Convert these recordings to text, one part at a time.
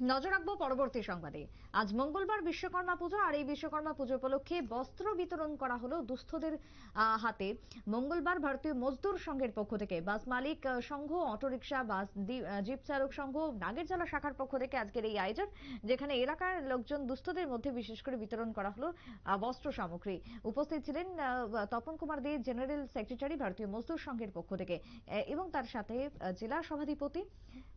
নজর রাখবো পরবর্তী সংবাদে। আজ মঙ্গলবার বিশ্বকর্মা পুজো, আর এই বিশ্বকর্মা পুজো উপলক্ষে বস্ত্র বিতরণ করা হলো দুস্থদের হাতে। মঙ্গলবার ভারতীয় মজদুর সংঘের পক্ষ থেকে, বাস মালিক সংঘ, অটোরিকশা, বাস জিপ চালক সংঘ, নাগেরজলা শাখার পক্ষ থেকে আজকের এই আয়োজন, যেখানে এলাকার লোকজন দুস্থদের মধ্যে বিশেষ করে বিতরণ করা হলো বস্ত্র সামগ্রী। উপস্থিত ছিলেন তপন কুমার দে, জেনারেল সেক্রেটারি ভারতীয় মজদুর সংঘের পক্ষ থেকে, এবং তার সাথে জেলা সভাধিপতি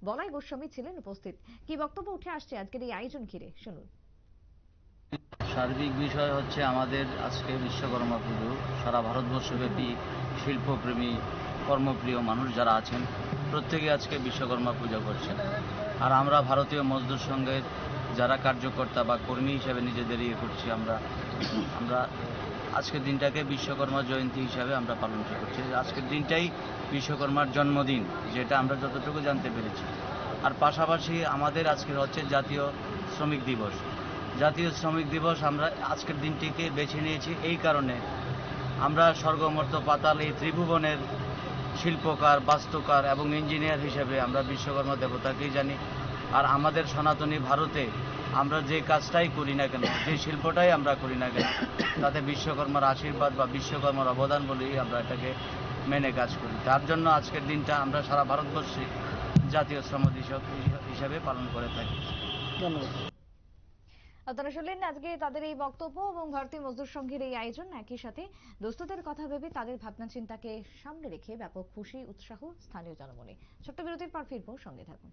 বলাই গোস্বামী ছিলেন উপস্থিত। কি বক্তব্য উঠে আসছে আজকের এই আয়োজন ঘিরে, শুনুন। সার্বিক বিষয় হচ্ছে আমাদের আজকে বিশ্বকর্মা পুজো। সারা ভারতবর্ষব্যাপী শিল্পপ্রেমী, কর্মপ্রিয় মানুষ যারা আছেন প্রত্যেকে আজকে বিশ্বকর্মা পূজা করছেন। আর আমরা ভারতীয় মজদুর সংঘের যারা কার্যকর্তা বা কর্মী হিসেবে নিজেদের করছি, আমরা আজকের দিনটাকে বিশ্বকর্মা জয়ন্তী হিসাবে আমরা পালন করছি। আজকের দিনটাই বিশ্বকর্মার জন্মদিন, যেটা আমরা যতটুকু জানতে পেরেছি। আর পাশাপাশি আমাদের আজকে হচ্ছে জাতীয় শ্রমিক দিবস। জাতীয় শ্রমিক দিবস আমরা আজকের দিনটিকে বেছে নিয়েছি এই কারণে, আমরা স্বর্গমর্ত পাতাল এই ত্রিভুবনের শিল্পকার, বাস্তুকার এবং ইঞ্জিনিয়ার হিসেবে আমরা বিশ্বকর্মা দেবতাকেই জানি। আর আমাদের সনাতনী ভারতে আমরা যে কাজটাই করি না কেন, যে শিল্পটাই আমরা করি না কেন, তাতে বিশ্বকর্মার আশীর্বাদ বা বিশ্বকর্মার অবদান বলেই আমরা এটাকে মেনে কাজ করি। তার জন্য আজকের দিনটা আমরা সারা ভারতবর্ষে জাতীয় শ্রম দিবস হিসাবে পালন করে থাকি। ধন্যবাদ। আপনারা শুনলেন আজকে তাদের এই বক্তব্য এবং ভারতীয় মজদুর সংঘের এই আয়োজন। একই সাথে দুস্থদের কথা ভেবে তাদের ভাবনা চিন্তাকে সামনে রেখে ব্যাপক খুশি, উৎসাহ স্থানীয় জনমনে। ছোট্ট বিরতির পর ফিরবো, সঙ্গে থাকুন।